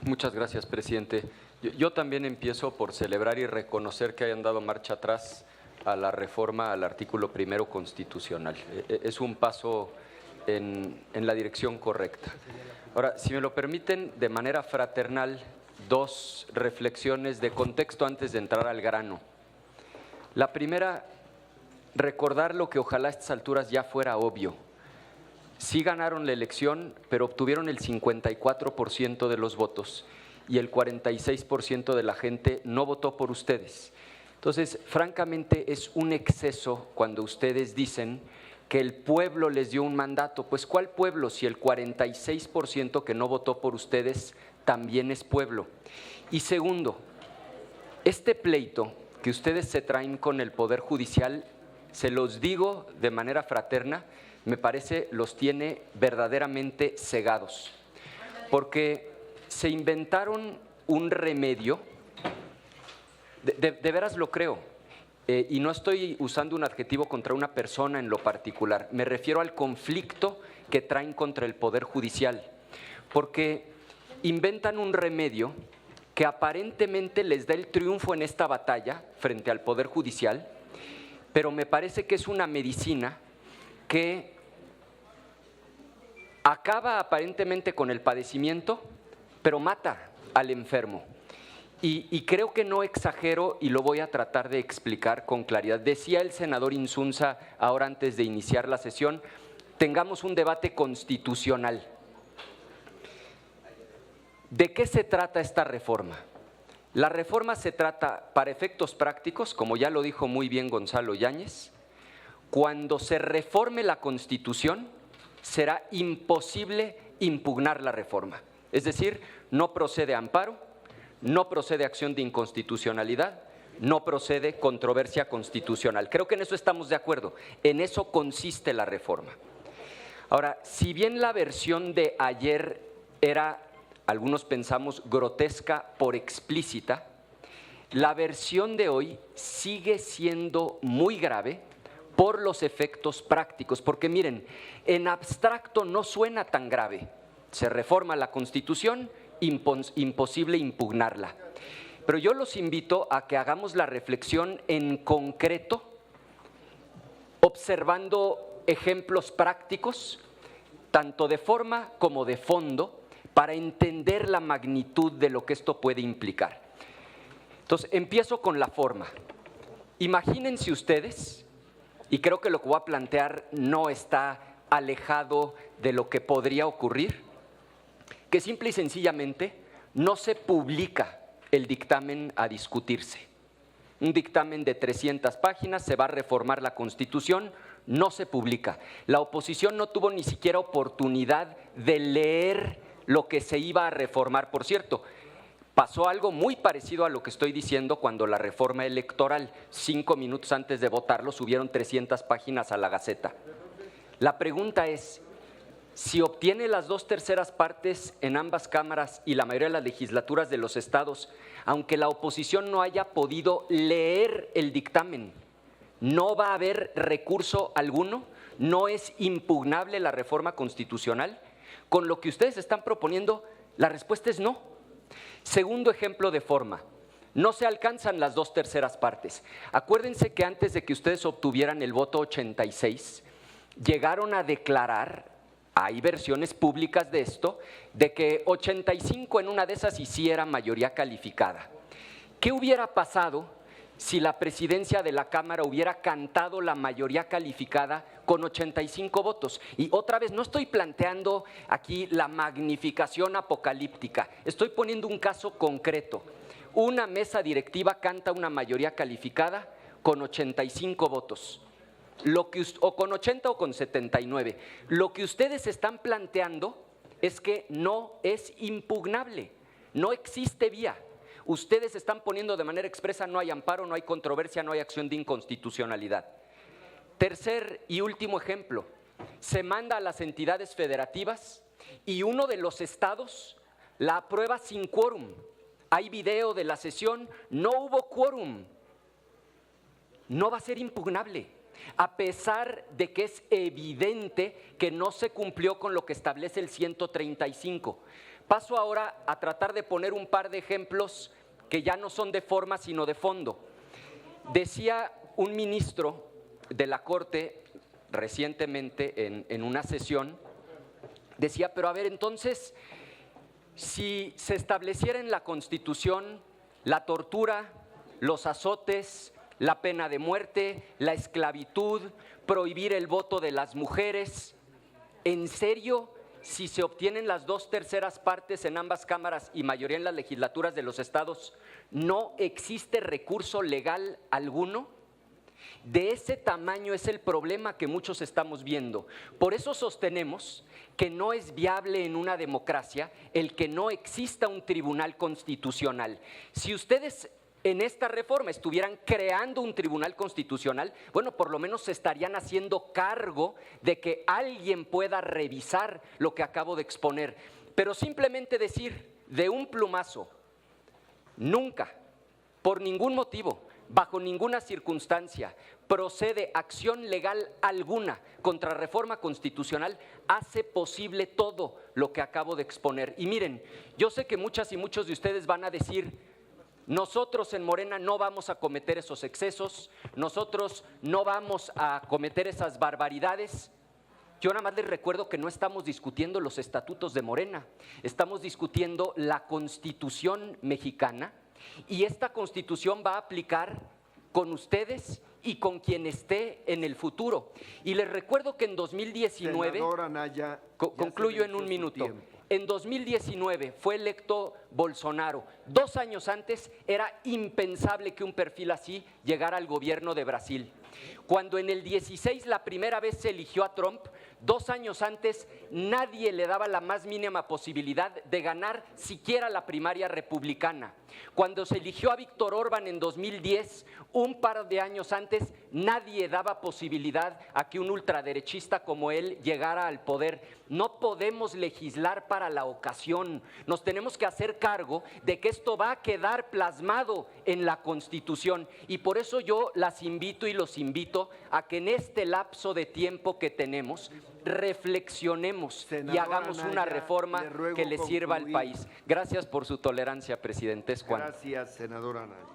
Muchas gracias, presidente. Yo también empiezo por celebrar y reconocer que hayan dado marcha atrás a la reforma al artículo primero constitucional. Es un paso en la dirección correcta. Ahora, si me lo permiten, de manera fraternal, dos reflexiones de contexto antes de entrar al grano. La primera, recordar lo que ojalá a estas alturas ya fuera obvio. Sí ganaron la elección, pero obtuvieron el 54% de los votos y el 46% de la gente no votó por ustedes. Entonces, francamente, es un exceso cuando ustedes dicen que el pueblo les dio un mandato. Pues, ¿cuál pueblo? Si el 46% que no votó por ustedes también es pueblo. Y segundo, este pleito que ustedes se traen con el Poder Judicial, se los digo de manera fraterna, me parece los tiene verdaderamente cegados, porque se inventaron un remedio, de veras lo creo, y no estoy usando un adjetivo contra una persona en lo particular, me refiero al conflicto que traen contra el Poder Judicial, porque inventan un remedio que aparentemente les da el triunfo en esta batalla frente al Poder Judicial, pero me parece que es una medicina que acaba aparentemente con el padecimiento, pero mata al enfermo. Y creo que no exagero y lo voy a tratar de explicar con claridad. Decía el senador Insunza ahora antes de iniciar la sesión, tengamos un debate constitucional. ¿De qué se trata esta reforma? La reforma se trata, para efectos prácticos, como ya lo dijo muy bien Gonzalo Yáñez, cuando se reforme la Constitución, será imposible impugnar la reforma. Es decir, no procede amparo, no procede acción de inconstitucionalidad, no procede controversia constitucional. Creo que en eso estamos de acuerdo, en eso consiste la reforma. Ahora, si bien la versión de ayer era, algunos pensamos, grotesca por explícita, la versión de hoy sigue siendo muy grave por los efectos prácticos, porque miren, en abstracto no suena tan grave. Se reforma la Constitución, imposible impugnarla. Pero yo los invito a que hagamos la reflexión en concreto, observando ejemplos prácticos, tanto de forma como de fondo, para entender la magnitud de lo que esto puede implicar. Entonces, empiezo con la forma. Imagínense ustedes, y creo que lo que voy a plantear no está alejado de lo que podría ocurrir, que simple y sencillamente no se publica el dictamen a discutirse. Un dictamen de 300 páginas, se va a reformar la Constitución, no se publica. La oposición no tuvo ni siquiera oportunidad de leer lo que se iba a reformar. Por cierto, pasó algo muy parecido a lo que estoy diciendo cuando la reforma electoral, 5 minutos antes de votarlo, subieron 300 páginas a la Gaceta. La pregunta es, si obtiene las 2/3 partes en ambas cámaras y la mayoría de las legislaturas de los estados, aunque la oposición no haya podido leer el dictamen, ¿no va a haber recurso alguno? ¿No es impugnable la reforma constitucional? Con lo que ustedes están proponiendo, la respuesta es no. Segundo ejemplo de forma, no se alcanzan las 2/3 partes. Acuérdense que antes de que ustedes obtuvieran el voto 86, llegaron a declarar, hay versiones públicas de esto, de que 85 en una de esas hiciera mayoría calificada. ¿Qué hubiera pasado si la presidencia de la Cámara hubiera cantado la mayoría calificada con 85 votos? Y otra vez, no estoy planteando aquí la magnificación apocalíptica, estoy poniendo un caso concreto. Una mesa directiva canta una mayoría calificada con 85 votos. O con 80 o con 79. Lo que ustedes están planteando es que no es impugnable, no existe vía. Ustedes están poniendo de manera expresa, no hay amparo, no hay controversia, no hay acción de inconstitucionalidad. Tercer y último ejemplo, se manda a las entidades federativas y uno de los estados la aprueba sin quórum. Hay video de la sesión, no hubo quórum. No va a ser impugnable, a pesar de que es evidente que no se cumplió con lo que establece el 135. Paso ahora a tratar de poner un par de ejemplos que ya no son de forma, sino de fondo. Decía un ministro de la Corte recientemente en una sesión, decía, pero a ver, entonces, si se estableciera en la Constitución la tortura, los azotes, la pena de muerte, la esclavitud, prohibir el voto de las mujeres, ¿en serio, si se obtienen las 2/3 partes en ambas cámaras y mayoría en las legislaturas de los estados, no existe recurso legal alguno? De ese tamaño es el problema que muchos estamos viendo. Por eso sostenemos que no es viable en una democracia el que no exista un tribunal constitucional. Si ustedes en esta reforma estuvieran creando un tribunal constitucional, bueno, por lo menos se estarían haciendo cargo de que alguien pueda revisar lo que acabo de exponer. Pero simplemente decir de un plumazo, nunca, por ningún motivo, bajo ninguna circunstancia, procede acción legal alguna contra reforma constitucional, hace posible todo lo que acabo de exponer. Y miren, yo sé que muchas y muchos de ustedes van a decir, nosotros en Morena no vamos a cometer esos excesos, nosotros no vamos a cometer esas barbaridades. Yo nada más les recuerdo que no estamos discutiendo los estatutos de Morena, estamos discutiendo la Constitución mexicana, y esta Constitución va a aplicar con ustedes y con quien esté en el futuro. Y les recuerdo que en 2019, Senadora Anaya, concluyo en un minuto, en 2019 fue electo Bolsonaro. 2 años antes era impensable que un perfil así llegara al gobierno de Brasil. Cuando en el 16 la primera vez se eligió a Trump, 2 años antes nadie le daba la más mínima posibilidad de ganar siquiera la primaria republicana. Cuando se eligió a Víctor Orbán en 2010, un par de años antes, nadie daba posibilidad a que un ultraderechista como él llegara al poder. No podemos legislar para la ocasión, nos tenemos que hacer cargo de que esto va a quedar plasmado en la Constitución, y por eso yo las invito y los invito a que en este lapso de tiempo que tenemos reflexionemos y hagamos una reforma que le sirva al país. Gracias por su tolerancia, presidente. Es cuanto. Gracias, senadora Anaya.